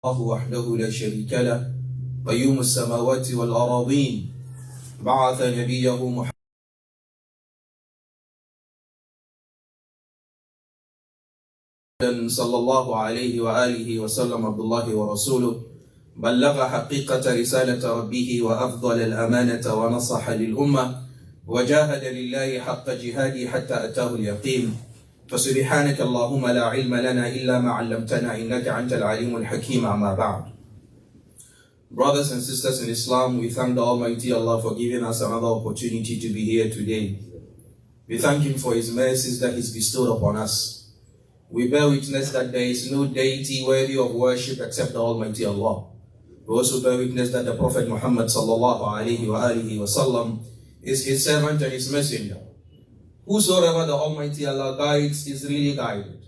الله وحده لا شريك له قيوم السماوات والأراضين بعث نبيه محمد صلى الله عليه وآله وسلم عبد الله ورسوله بلغ حقيقة رسالة ربه وأفضل الأمانة ونصح للأمة وجاهد لله حق جهاده حتى أتاه اليقين فسبحانك اللهم لا علم لنا إلا ما علمتنا إنك أنت العليم الحكيم أما بعد. Brothers and sisters in Islam, we thank the Almighty Allah for giving us another opportunity to be here today. We thank Him for His mercies that He's bestowed upon us. We bear witness that there is no deity worthy of worship except the Almighty Allah. We also bear witness that the Prophet Muhammad sallallahu alaihi wasallam is His servant and His messenger. Whosoever the Almighty Allah guides is really guided,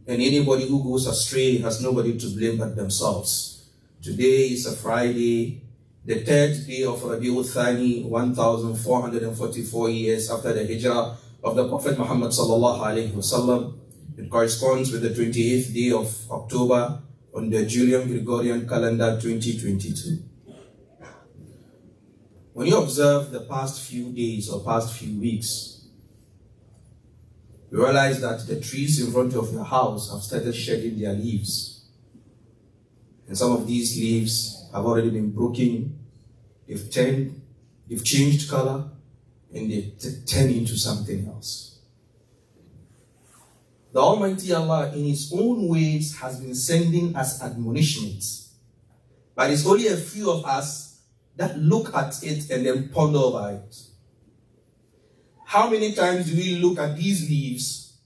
and anybody who goes astray has nobody to blame but themselves. Today is a Friday, the third day of Rabiul Thani, 1444 years after the hijrah of the Prophet Muhammad sallallahu alaihi wasallam. It corresponds with the 28th day of October on the Julian Gregorian calendar 2022. When you observe the past few days or past few weeks, you realize that the trees in front of your house have started shedding their leaves. And some of these leaves have already been broken, they've changed color, and they've turned into something else. The Almighty Allah in His own ways has been sending us admonishments. But it's only a few of us that look at it and then ponder over it. How many times do we look at these leaves?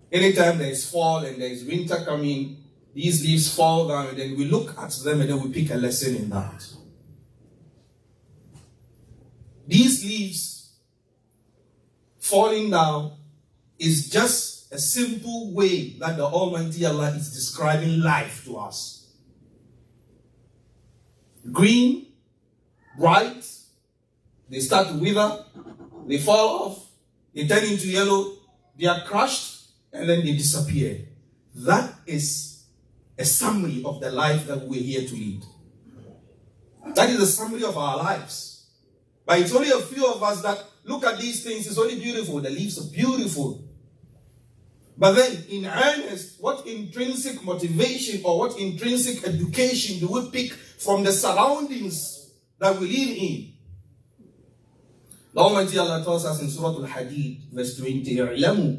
Anytime there is fall and there is winter coming, these leaves fall down and then we look at them and then we pick a lesson in that. These leaves falling down is just a simple way that the Almighty Allah is describing life to us. Green, bright, they start to wither, they fall off, they turn into yellow, they are crushed, and then they disappear. That is a summary of the life that we're here to lead. That is the summary of our lives. But it's only a few of us that look at these things, it's only beautiful, the leaves are beautiful. But then, in earnest, what intrinsic motivation or what intrinsic education do we pick from the surroundings that we live in? The Almighty Allah tells us in Surah Al-Hadid, verse 20, اعلموا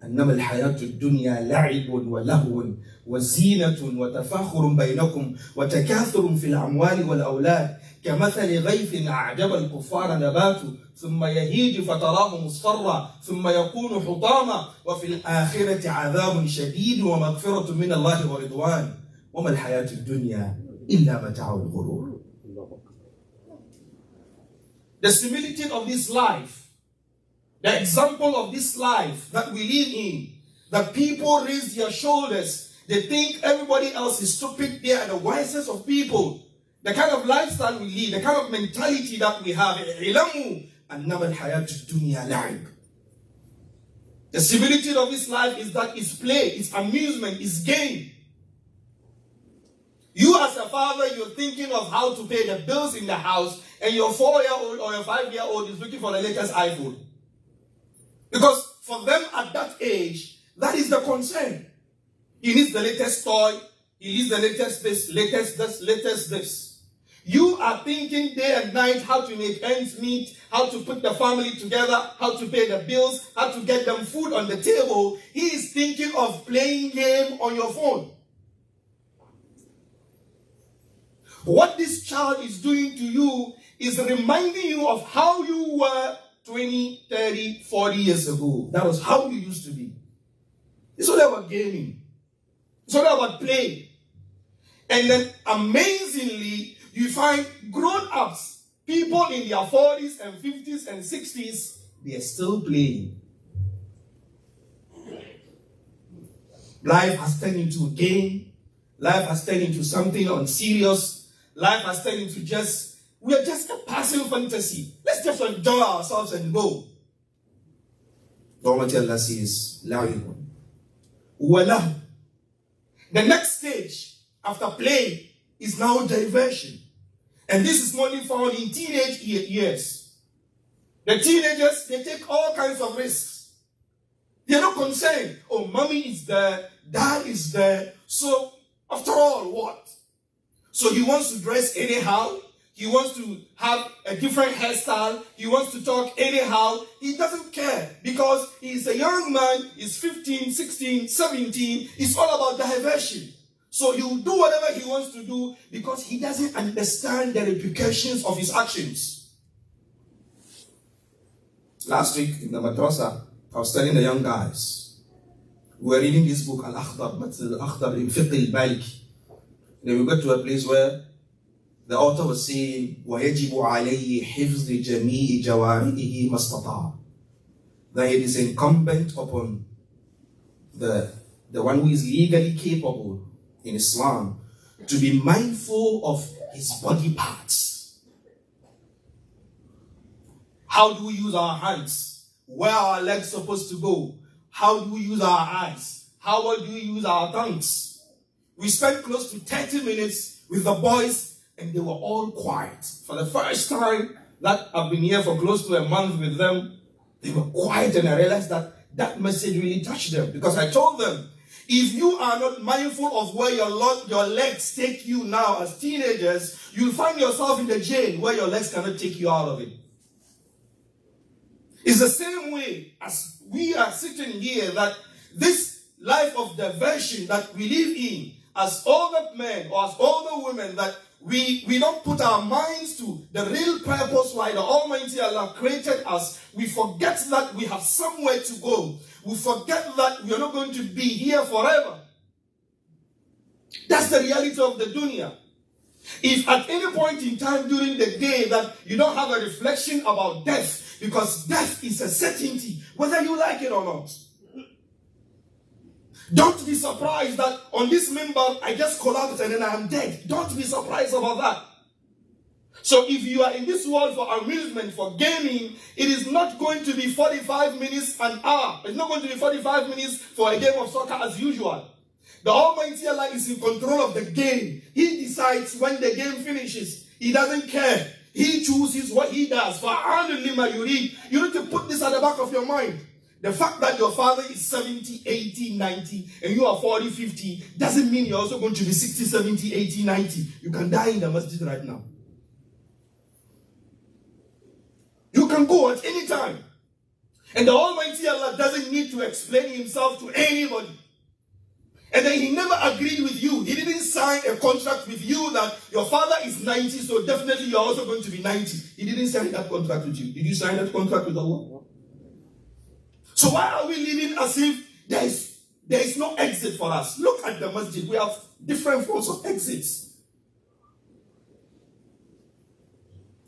أنما الحياة الدنيا لعب ولهو وزينة وتفاخر بينكم وتكاثر في الأموال والأولاد كمثل غيث أعجب الكفار نباته ثم يهيج فتراه مصفرا ثم يكون حطاما وفي الآخرة عذاب شديد ومغفرة من الله ورضوان وما الحياة الدنيا إلا متاع الغرور. The similitude of this life, the example of this life that we live in, that people raise their shoulders, they think everybody else is stupid, they are the wisest of people. The kind of lifestyle we lead, the kind of mentality that we have. The similitude of this life is that it's play, it's amusement, it's game. You as a father, you're thinking of how to pay the bills in the house, and your 4-year-old or your 5-year-old is looking for the latest iPhone. Because for them at that age, that is the concern. He needs the latest toy, he needs the latest this, latest this. You are thinking day and night how to make ends meet, how to put the family together, how to pay the bills, how to get them food on the table. He is thinking of playing game on your phone. What this child is doing to you is reminding you of how you were 20, 30, 40 years ago. That was how you used to be. It's all about gaming. It's all about play. And then amazingly, you find grown-ups, people in their 40s and 50s and 60s, they are still playing. Life has turned into a game. Life has turned into something unserious. Life has turned into we are just a passing fantasy. Let's just enjoy ourselves and go. The Almighty Allah says, the next stage after play is now diversion. And this is mostly found in teenage years. The teenagers, they take all kinds of risks. They're not concerned. Oh, mommy is there, dad is there. So, after all, what? So he wants to dress anyhow. He wants to have a different hairstyle. He wants to talk anyhow. He doesn't care because he's a young man. He's 15, 16, 17. It's all about diversion. So he will do whatever he wants to do because he doesn't understand the repercussions of his actions. Last week in the madrasa, I was telling the young guys, we were reading this book, Al-Akhdar, Al-Akhdar in Fiqh al-Maliki. Then we got to a place where the author was saying, وَيَجِبُ عَلَيْهِ حِفْظِ جَمِيعِ جَوَارِئِهِ مَسْتَطَاعَ. That it is incumbent upon the one who is legally capable in Islam to be mindful of his body parts. How do we use our hands? Where are our legs supposed to go? How do we use our eyes? How well do we use our tongues? We spent close to 30 minutes with the boys and they were all quiet. For the first time that I've been here for close to a month with them, they were quiet and I realized that message really touched them because I told them, if you are not mindful of where your legs take you now as teenagers, you'll find yourself in the jail where your legs cannot take you out of it. It's the same way as we are sitting here that this life of diversion that we live in as older men or as older women, that we don't put our minds to the real purpose why the Almighty Allah created us. We forget that we have somewhere to go. We forget that we are not going to be here forever. That's the reality of the dunya. If at any point in time during the day that you don't have a reflection about death, because death is a certainty, whether you like it or not. Don't be surprised that on this member I just collapsed and then I am dead. Don't be surprised about that. So if you are in this world for amusement, for gaming, it is not going to be 45 minutes an hour. It's not going to be 45 minutes for a game of soccer as usual. The Almighty Allah is in control of the game. He decides when the game finishes. He doesn't care. He chooses what he does. You need to put this at the back of your mind. The fact that your father is 70, 80, 90, and you are 40, 50, doesn't mean you're also going to be 60, 70, 80, 90. You can die in the masjid right now. You can go at any time. And the Almighty Allah doesn't need to explain himself to anybody. And then he never agreed with you. He didn't sign a contract with you that your father is 90, so definitely you're also going to be 90. He didn't sign that contract with you. Did you sign that contract with Allah? So why are we living as if there is no exit for us? Look at the masjid. We have different forms of exits.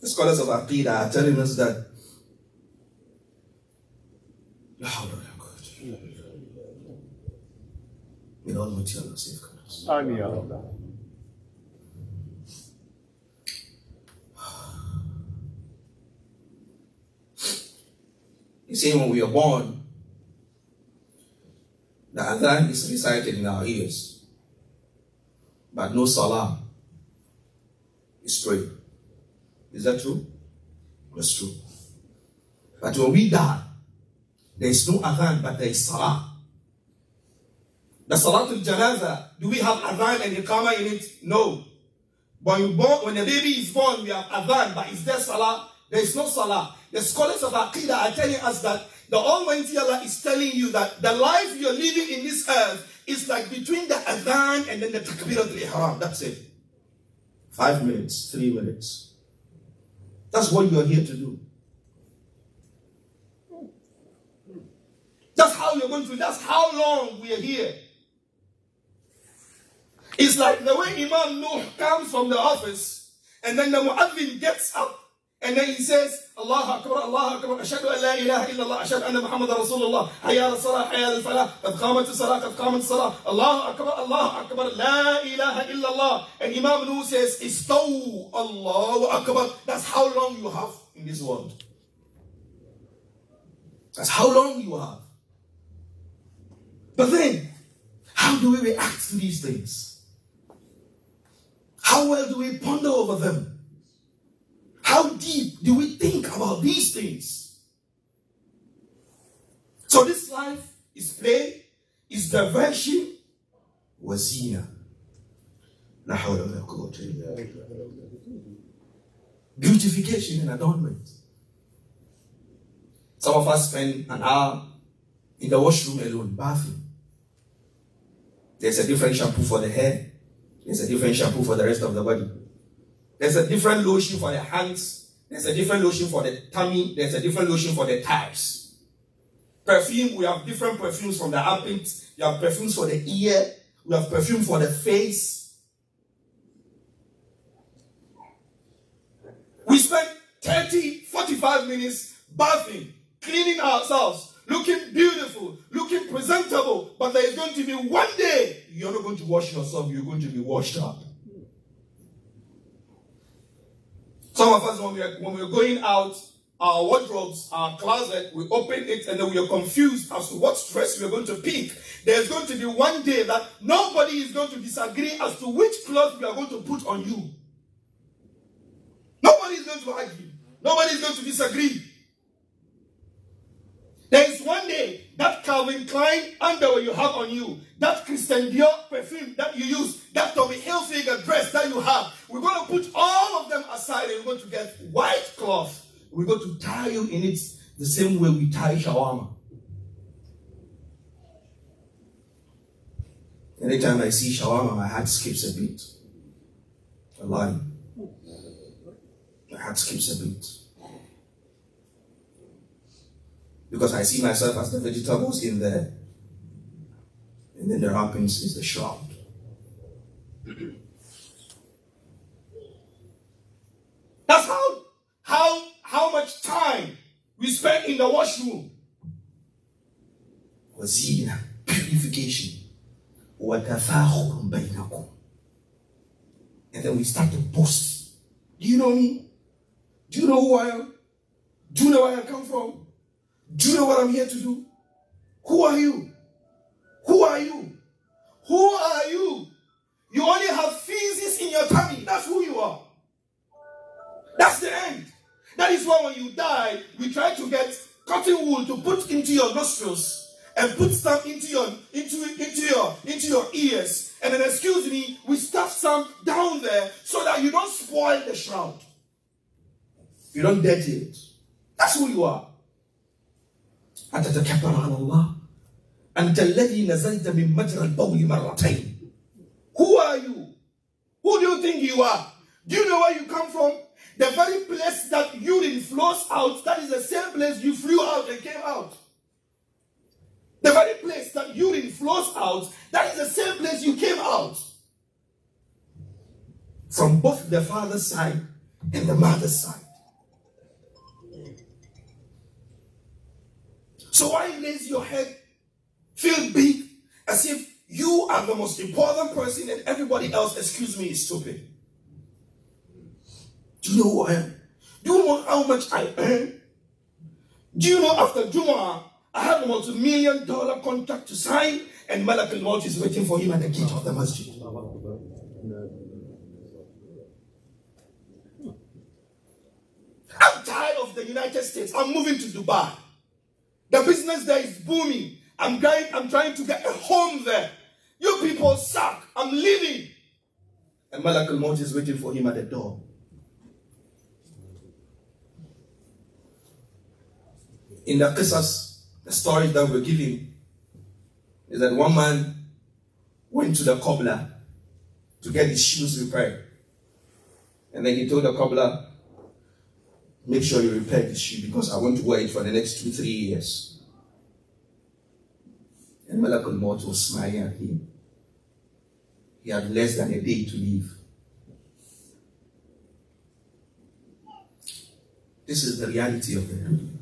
The scholars of Aqidah are telling us that may Almighty Allah safeguard us. You see, when we are born, the adhan is recited in our ears, but no salah is prayed. Is that true? That's true. But when we die, there is no adhan, but there is salah. The salatul janaza, do we have adhan and iqamah in it? No. When the baby is born, we have adhan, but is there salah? There is no salah. The scholars of Aqidah are telling us that the Almighty Allah is telling you that the life you're living in this earth is like between the adhan and then the takbiratul ihram. That's it. 5 minutes, 3 minutes. That's what you're here to do. That's how you're going to, that's how long we are here. It's like the way Imam Nuh comes from the office and then the mu'adhin gets up and then he says, Allah Akbar, Ashhadu an la ilaha illallah, Ashhadu anna Muhammad Rasulullah, Hayya al-salah, Hayya al-falah, Qad qamat as-salah, Qad qamat as-salah, Allah Akbar, La ilaha illallah. And Imam Nuh says, Istaw, Allahu Akbar. That's how long you have in this world. That's how long you have. But then, how do we react to these things? How well do we ponder over them? How deep do we think about these things? So this life is play, is diversion, wazina. La hawla wa la quwwata illa billah. Beautification and adornment. Some of us spend an hour in the washroom alone, bathing. There's a different shampoo for the hair. There's a different shampoo for the rest of the body. There's a different lotion for the hands. There's a different lotion for the tummy. There's a different lotion for the thighs. Perfume, we have different perfumes from the armpits. You have perfumes for the ear. We have perfume for the face. We spend 30, 45 minutes bathing, cleaning ourselves, looking beautiful, looking presentable. But there is going to be one day you're not going to wash yourself, you're going to be washed up. Some of us, when we're going out, our wardrobes, our closet, we open it and then we are confused as to what dress we're going to pick. There's going to be one day that nobody is going to disagree as to which clothes we are going to put on you. Nobody is going to argue. Nobody is going to disagree. There is one day that Calvin Klein underwear you have on you, that Christian Dior perfume that you use, that Tommy Hilfiger dress that you have, we're going to put all of them aside and we're going to get white cloth. We're going to tie you in it the same way we tie shawarma. Anytime I see shawarma, my heart skips a beat. A lie. My heart skips a beat. Because I see myself as the vegetables in there. And then the wrappings is the shroud. That's how much time we spend in the washroom. Wazina, purification. وَتَفَاخُرٌ بَيْنَكُمْ. And then we start to boast. Do you know me? Do you know who I am? Do you know where I come from? Do you know what I'm here to do? Who are you? Who are you? Who are you? You only have feces in your tummy. That's who you are. That's the end. That is why when you die, we try to get cotton wool to put into your nostrils and put some into your ears. And then, excuse me, we stuff some down there so that you don't spoil the shroud. You don't dirty it. That's who you are. أتتكبر على الله أنت الذي نزلت من مجرى البول مرتين. Who are you? Who do you think you are? Do you know where you come from? The very place that urine flows out, that is the same place you flew out and came out. The very place that urine flows out, that is the same place you came out. From both the father's side and the mother's side. So why raise your head, feel big, as if you are the most important person and everybody else, excuse me, is stupid? Do you know who I am? Do you know how much I earn? Do you know after Jumu'ah, I have a multi-million-dollar contract to sign and Malak al-Maut is waiting for him at the gate of the masjid? I'm tired of the United States. I'm moving to Dubai. The business there is booming. I'm trying to get a home there. You people suck. I'm leaving. And Malak al-Maut is waiting for him at the door. In the qisas, the story that we're giving is that one man went to the cobbler to get his shoes repaired. And then he told the cobbler, make sure you repair this shoe because I want to wear it for the next 2-3 years. And Malak al-Maut was smiling at him. He had less than a day to live. This is the reality of the dunya.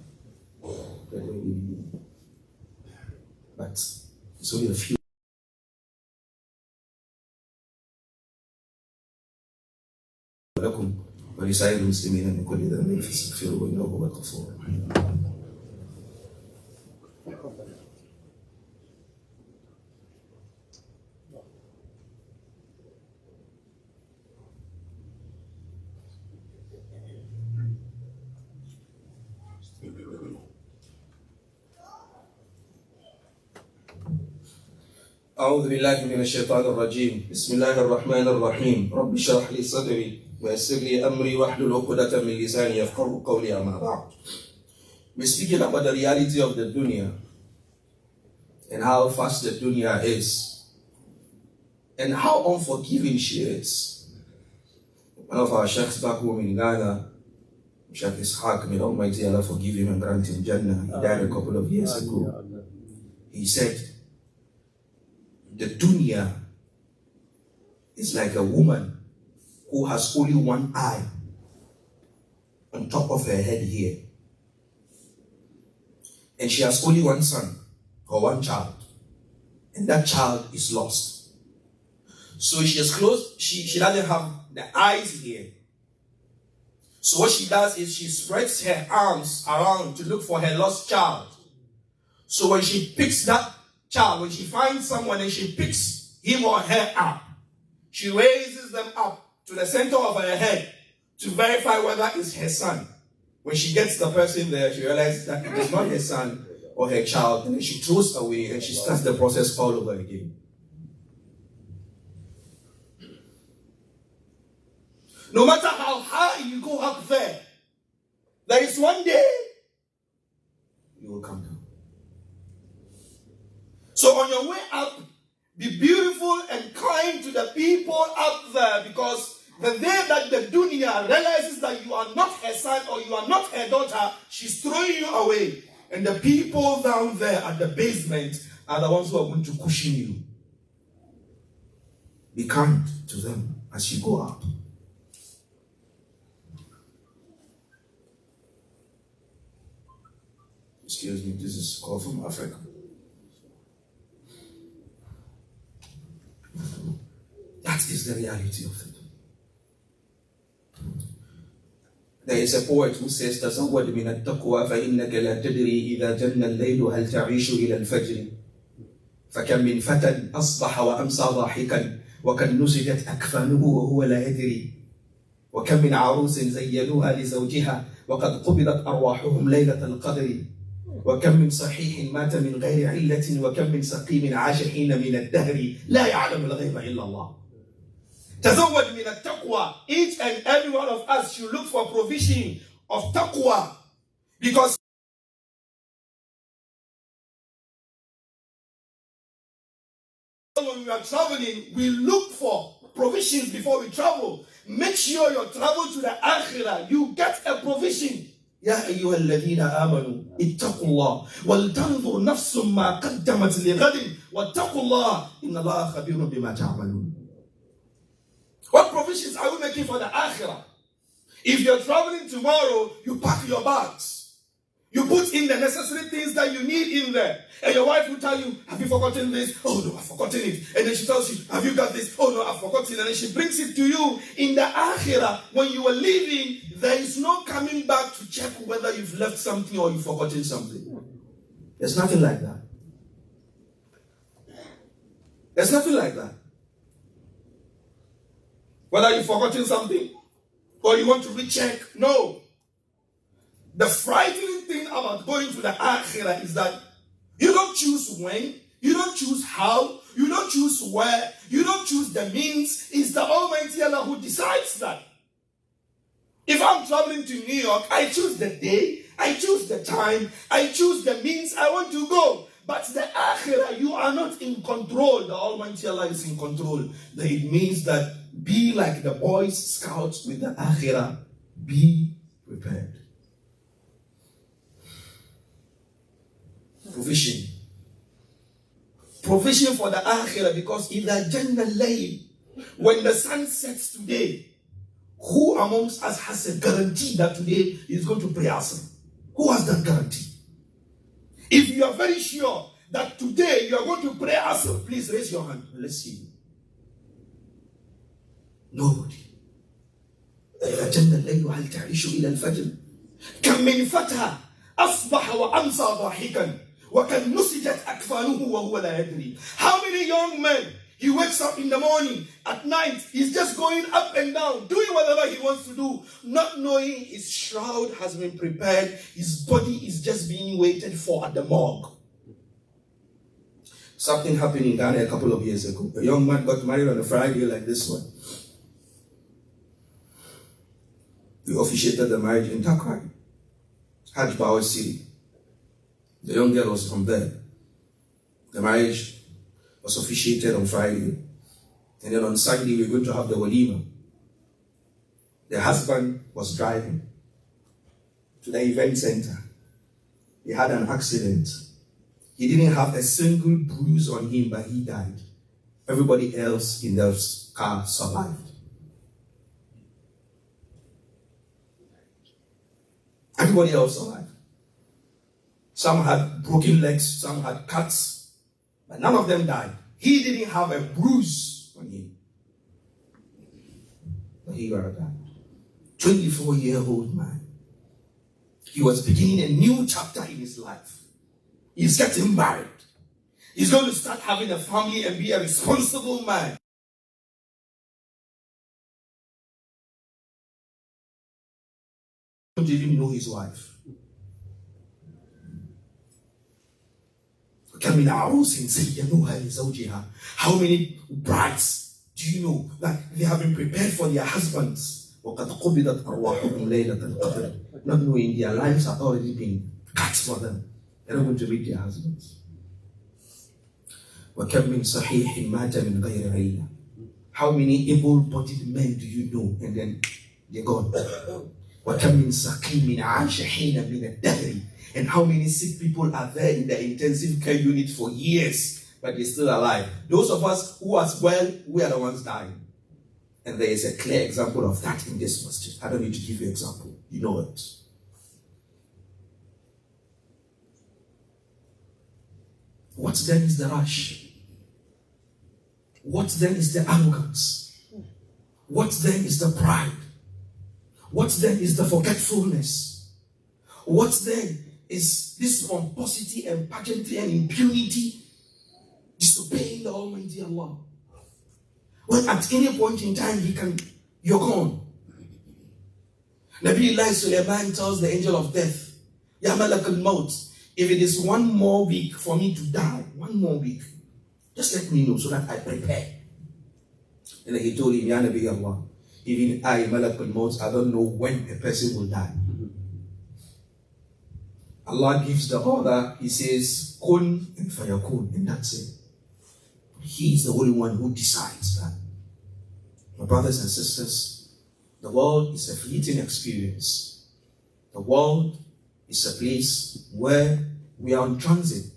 But it's only a few. ولسائر المسلمين من كل ذنب فاستغفروه إنه هو الغفور الرحيم. أعوذ بالله من الشيطان الرجيم بسم الله الرحمن الرحيم رب اشرح لي صدري ويسر لي أمري واحلل عقدة من لساني يفقهوا قولي أما بعد. We're speaking about the reality of the dunya and how fast the dunya is and how unforgiving she is. One of our sheikhs back home in Ghana, Shaikh Ishaq, may Almighty Allah forgive him and grant him Jannah. He died a couple of years ago. He said, the dunya is like a woman who has only one eye on top of her head here. And she has only one son or one child. And that child is lost. So she is close, she doesn't have the eyes here. So what she does is she spreads her arms around to look for her lost child. So when she picks that child, when she finds someone and she picks him or her up, she raises them up to the center of her head to verify whether it's her son. When she gets the person there, she realizes that it is not her son or her child, and then she throws away and she starts the process all over again. No matter how high you go up there, there is one day you will come down. So on your way up, be beautiful and kind to the people up there, because the day that the dunya realizes that you are not her son or you are not her daughter, she's throwing you away. And the people down there at the basement are the ones who are going to cushion you. Be kind to them as you go up. Excuse me, this is a call from Africa. That is the reality of it. There is a poet who says, تزود من التقوى فإنك لا تدري إذا جن الليل هل تعيش إلى الفجر فكم من فتى أصبح وأمسى ضاحكا وقد نسجت أكفانه وهو لا يدري وكم من عروس زينوها لزوجها وقد قبضت أرواحهم ليلة القدر وكم من صحيح مات من غير علة وكم من سقيم عاش حين من الدهر لا يعلم الغيب إلا الله. تزود من التقوى. Each and every one of us should look for provision of taqwa, because when we are traveling, we look for provisions before we travel. Make sure your travel to the akhirah, you get a provision. يا أيها الذين آمنوا اتقوا الله ولتنظر نفس ما قدمت لغد واتقوا الله إن الله خبير بما تعملون. What provisions are we making for the akhirah? If you're traveling tomorrow, you pack your bags. You put in the necessary things that you need in there. And your wife will tell you, have you forgotten this? Oh no, I've forgotten it. And then she tells you, have you got this? Oh no, I've forgotten. And then she brings it to you. In the akhirah, when you are leaving, there is no coming back to check whether you've left something or you've forgotten something. There's nothing like that. There's nothing like that. Whether you've forgotten something or you want to recheck, no. The frightening thing about going to the akhirah is that you don't choose when, you don't choose how, you don't choose where, you don't choose the means. It's the Almighty Allah who decides that. If I'm traveling to New York, I choose the day, I choose the time, I choose the means I want to go. But the akhirah, you are not in control. The Almighty Allah is in control. It means that be like the Boy Scouts with the akhirah. Be prepared. Provision. Provision for the akhirah, because إِذَا جَنَّ اللَّيْلِ, when the sun sets today, who amongst us has a guarantee that today is going to pray Asr? Who has that guarantee? If you are very sure that today you are going to pray Asr, please raise your hand. Let's see you. Nobody. إِذَا جَنَّ اللَّيْلُ هَلْ تَعِيشُ إِلَى الْفَجْرِ كَمْ مِنْ فَتَى أَصْبَحَ وَأَمْسَى ضَاحِكًا وَقَدْ نُسِجَتْ أَكْفَانُهُ وَهُوَ لَا يَدْرِي. How many young men, he wakes up in the morning, at night, he's just going up and down, doing whatever he wants to do, not knowing his shroud has been prepared, his body is just being waited for at the morgue. Something happened in Ghana a couple of years ago. A young man got married on a Friday like this one. We officiated the marriage in Takrady, Hajj Power City. The young girl was from there. The marriage was officiated on Friday. And then on Sunday, we were going to have the walima. The husband was driving to the event center. He had an accident. He didn't have a single bruise on him, but he died. Everybody else in the car survived. Everybody else survived. Some had broken legs, some had cuts, but none of them died. He didn't have a bruise on him, but he rather died. 24-year-old man. He was beginning a new chapter in his life. He's getting married. He's going to start having a family and be a responsible man. Don't even know his wife. How many brides do you know that they have been prepared for their husbands? Not knowing their lives have already been cut for them. They're not going to meet their husbands. How many able-bodied men do you know? And then they're gone. And how many sick people are there in the intensive care unit for years, but they're still alive? Those of us who are well, we are the ones dying. And there is a clear example of that in this masjid. I don't need to give you an example. You know it. What then is the rush? What then is the arrogance? What then is the pride? What then is the forgetfulness? What then is this pomposity and pageantry and impunity? Disobeying the Almighty Allah. When at any point in time you're gone. Nabi Allah Sulaiman tells the angel of death, Ya Malak al-Maut, if it is one more week for me to die, one more week, just let me know so that I prepare. And then he told him, Ya Nabi Allah, even I, Malak al-Maut, I don't know when a person will die. Allah gives the order, He says, Kun and fayakun, and that's it. He is the only one who decides that. My brothers and sisters, the world is a fleeting experience. The world is a place where we are in transit.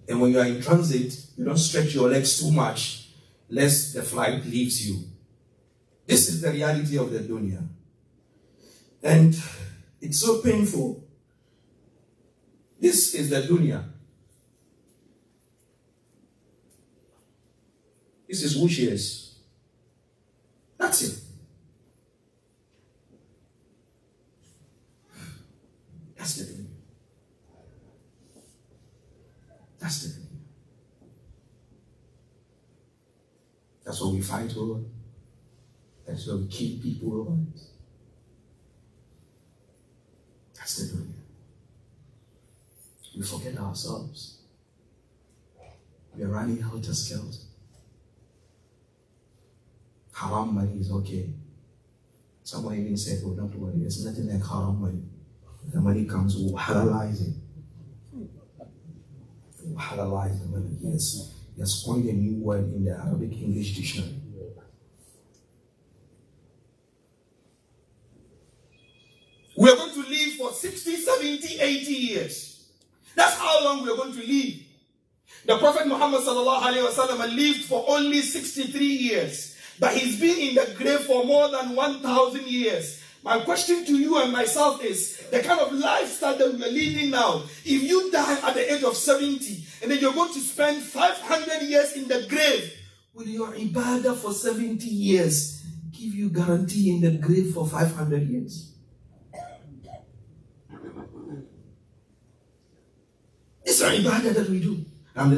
And when you are in transit, you don't stretch your legs too much, lest the flight leaves you. This is the reality of the dunya. And it's so painful. This is the dunya. This is who she is. That's it. That's the dunya. That's the dunya. That's what we fight over. That's what we kill people over. That's the dunya. We forget ourselves. We are running helter-skelter. Haram money is okay. Someone even said, oh, don't worry, there's nothing like haram money. The money comes, we'll halalize it. We'll halalize the money. Yes. He has coined a new word in the Arabic English dictionary. We are going to live for 60, 70, 80 years. That's how long we are going to live. The Prophet Muhammad lived for only 63 years. But he's been in the grave for more than 1,000 years. My question to you and myself is, the kind of lifestyle that we are living now, if you die at the age of 70, and then you're going to spend 500 years in the grave, will your ibadah for 70 years give you guarantee in the grave for 500 years? It's our ibadah that we do. This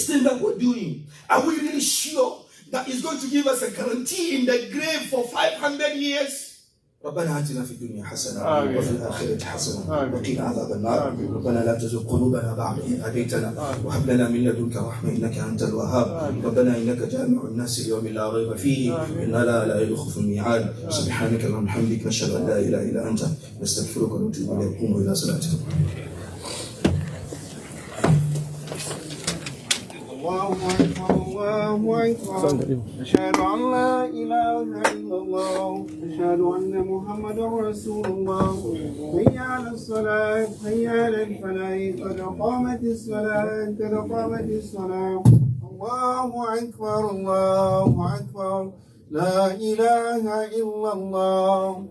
thing that we're doing, are we really sure that it's going to give us a guarantee in the grave for 500 years? ربنا آتنا في الدنيا حسنة آمين. وفي الآخرة حسنة آمين. وقنا عذاب النار. آمين. ربنا لا تزغ قلوبنا بعد إذ هديتنا وهب لنا من لدنك رحمة إنك أنت الوهاب. ربنا إنك جامع الناس ليوم لا ريب فيه إن لا يخلف الميعاد. سبحانك اللهم وبحمدك نشهد أن لا إله إلا أنت نستغفرك ونتوب إليك. قوموا إلى صلاتكم. الله أكبر الله أكبر أشهد أن لا إله إلا الله أشهد أن محمدا رسول الله حي على الصلاة حي على الفلاح قد قامت الصلاة قد قامت الصلاة الله أكبر الله أكبر لا إله إلا الله.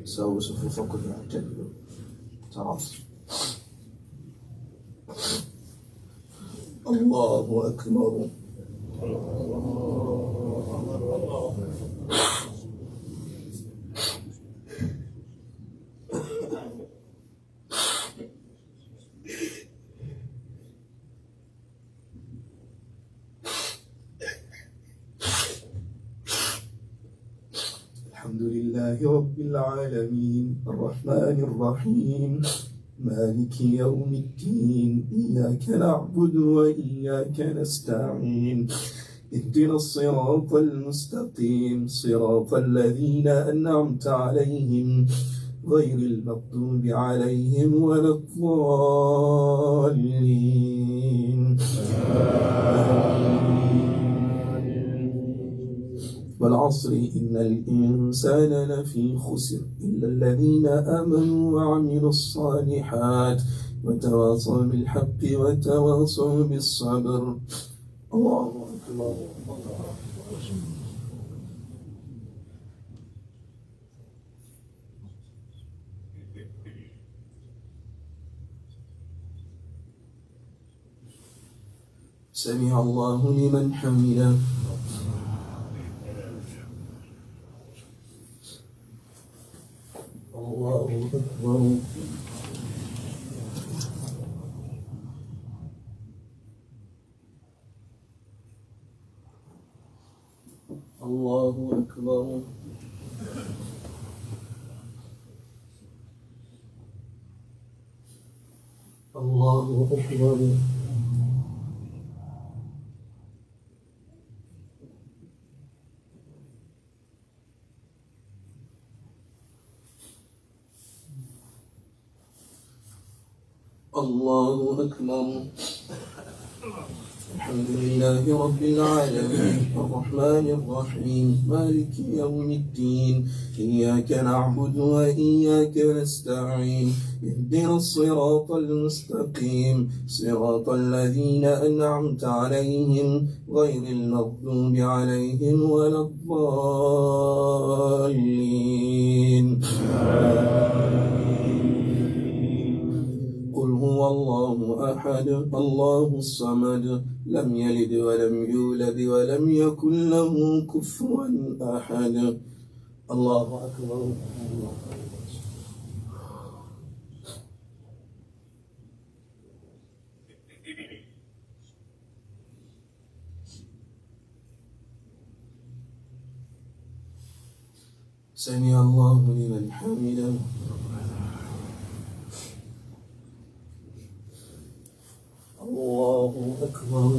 سووا صفوفكم واعتدلوا تراصوا. الله أكبر. الحمد لله رب العالمين الرحمن الرحيم مالك يوم الدين إياك نعبد وإياك نستعين اهدنا الصراط المستقيم صراط الذين أنعمت عليهم غير المغضوب عليهم ولا الضالين. والعصر إن الإنسان لفي خسر إلا الذين آمنوا وعملوا الصالحات وتواصوا بالحق وتواصوا بالصبر. الله أكبر. سمع الله لمن حمده. الله أكبر. الله أكبر. الله أكبر. الله أكبر. الحمد لله رب العالمين الرحمن الرحيم مالك يوم الدين إياك نعبد وإياك نستعين اهدنا الصراط المستقيم صراط الذين أنعمت عليهم غير المغضوب عليهم ولا الضالين. قل هو الله أحد الله الصمد لم يلد ولم يولد ولم يكن له كفوا أحد. الله أكبر. سمع الله لمن حمده. الله أكبر.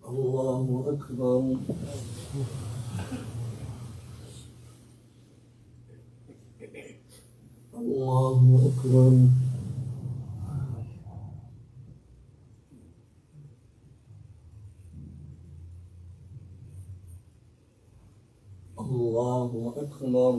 الله أكبر. الله أكبر. الله أكبر.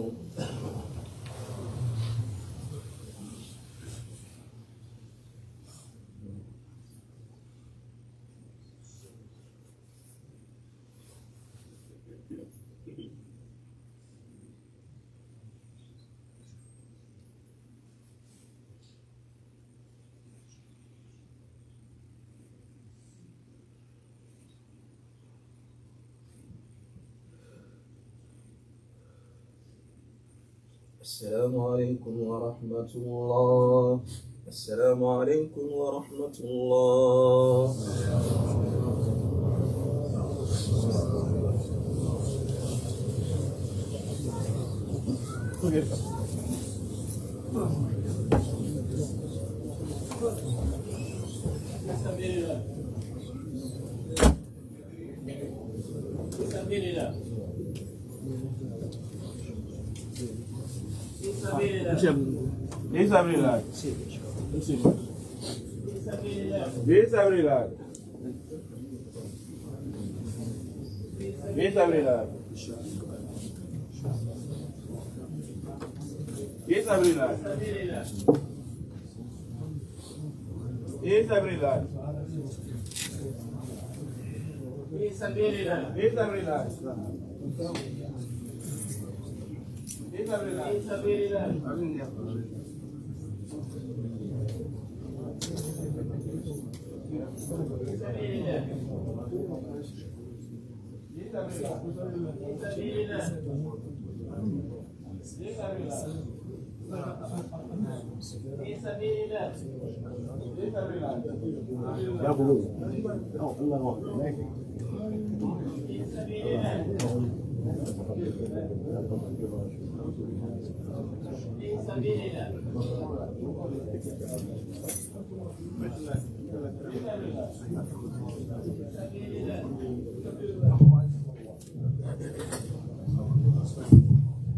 السلام عليكم ورحمة الله. السلام عليكم ورحمة الله.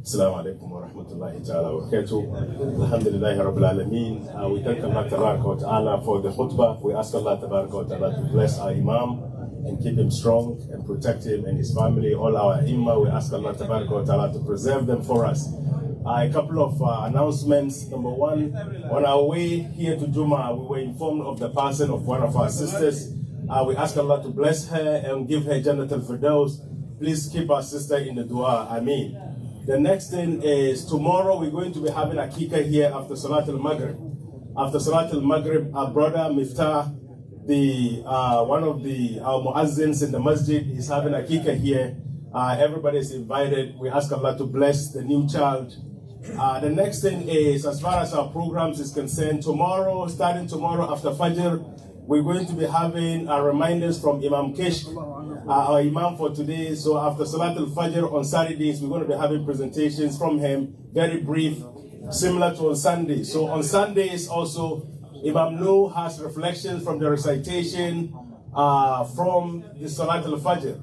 Assalamu alaikum wa rahmatullahi ta'ala wa barakatuh. Alhamdulillahi Rabbil Alameen. We thank Allah Tabaraka wa ta'ala for the khutbah. We ask Allah Tabaraka wa ta'ala to bless our Imam and keep him strong and protect him and his family. All our Imam, we ask Allah Tabaraka wa ta'ala to preserve them for us. A couple of announcements. Number one, on our way here to Juma, we were informed of the passing of one of our sisters. We ask Allah to bless her and give her Jannat al-Firdaus. Please keep our sister in the dua. Ameen. The next thing is tomorrow we're going to be having a kika here after Salat al-Maghrib. After Salat al-Maghrib, our brother Miftah, one of our muazzins in the masjid, is having a kika here. Everybody is invited. We ask Allah to bless the new child. The next thing is, as far as our programs is concerned, starting tomorrow after Fajr, we're going to be having reminders from Imam Kishk, our Imam for today. So after Salat al-Fajr on Saturdays, we're going to be having presentations from him, very brief, similar to on Sunday. So on Sundays also, Imam Nu has reflections from the recitation from the Salat al-Fajr.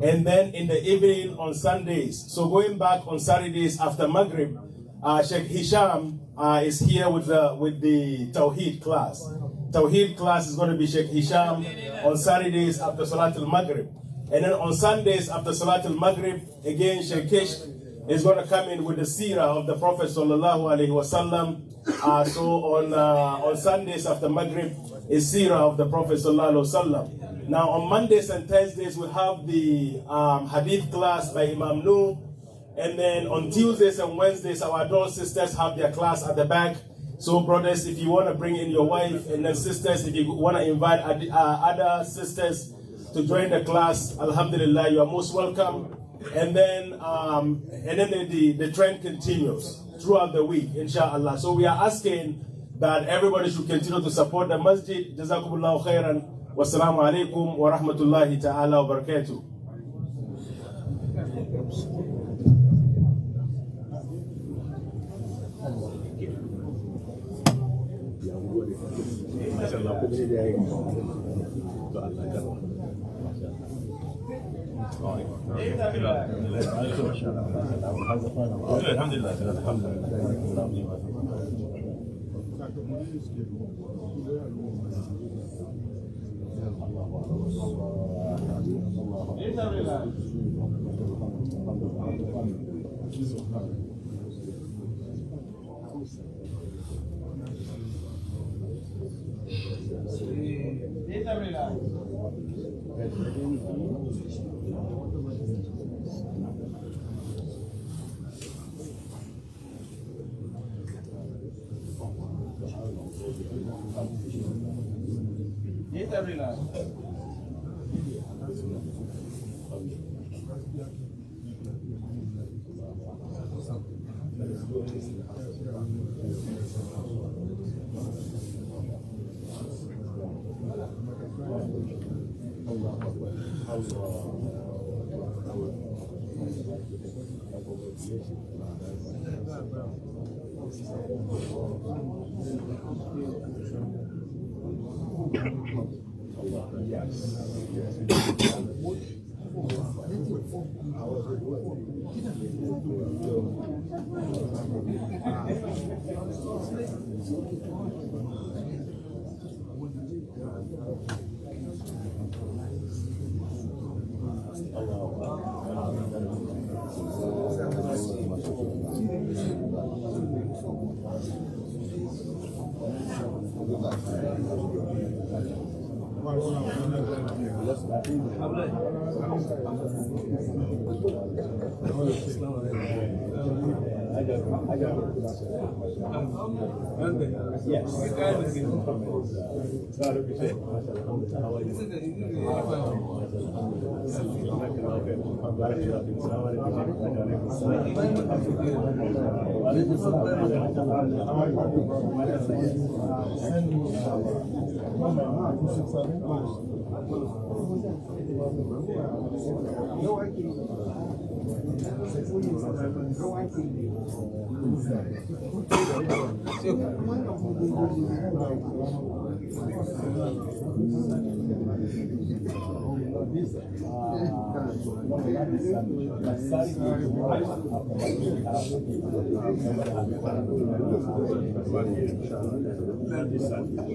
And then in the evening on Sundays, so going back on Saturdays after Maghrib, Shaikh Hisham is here with the Tawheed class. Tawheed class is going to be Shaikh Hisham on Saturdays after Salat al-Maghrib. And then on Sundays after Salat al-Maghrib, again Shaikh Kishk is going to come in with the seerah of the Prophet sallallahu alaihi wasallam. So on Sundays after Maghrib is seerah of the Prophet sallallahu alaihi wasallam. Now on Mondays and Thursdays we have the hadith class by Imam Nu. And then on Tuesdays and Wednesdays our adult sisters have their class at the back. So brothers, if you want to bring in your wife, and then sisters, if you want to invite other sisters to join the class, alhamdulillah, you are most welcome. And then the trend continues throughout the week, inshallah. So we are asking that everybody should continue to support the masjid. Jazakumullahu khairan. Wassalamu alaikum wa rahmatullahi ta'ala wa barakatuh.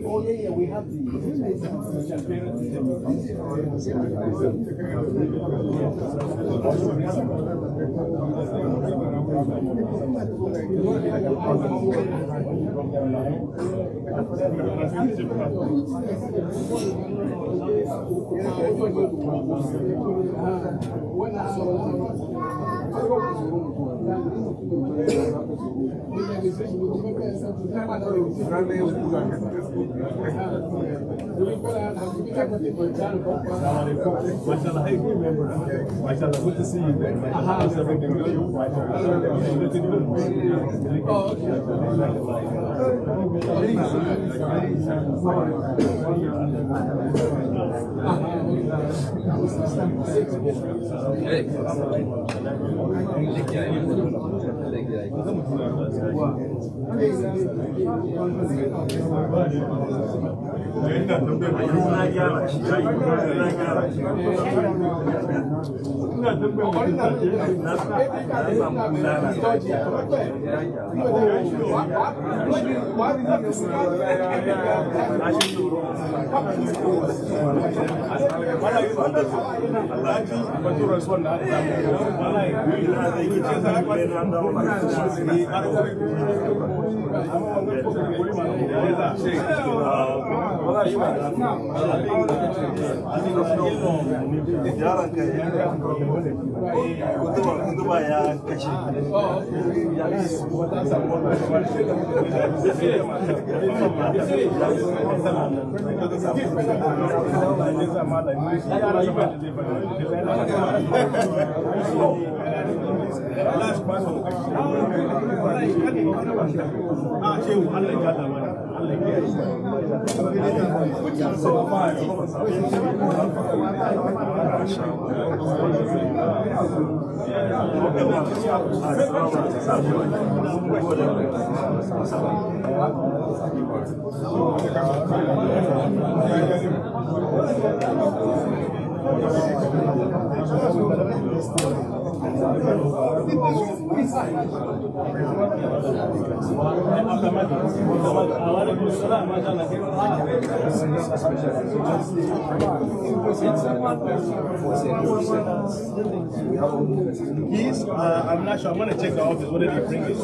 Oh yeah, we have the. Mashallah, good to see you. How's everything going? Good to Keys? I'm not sure. I'm going to check the office. What did he bring it?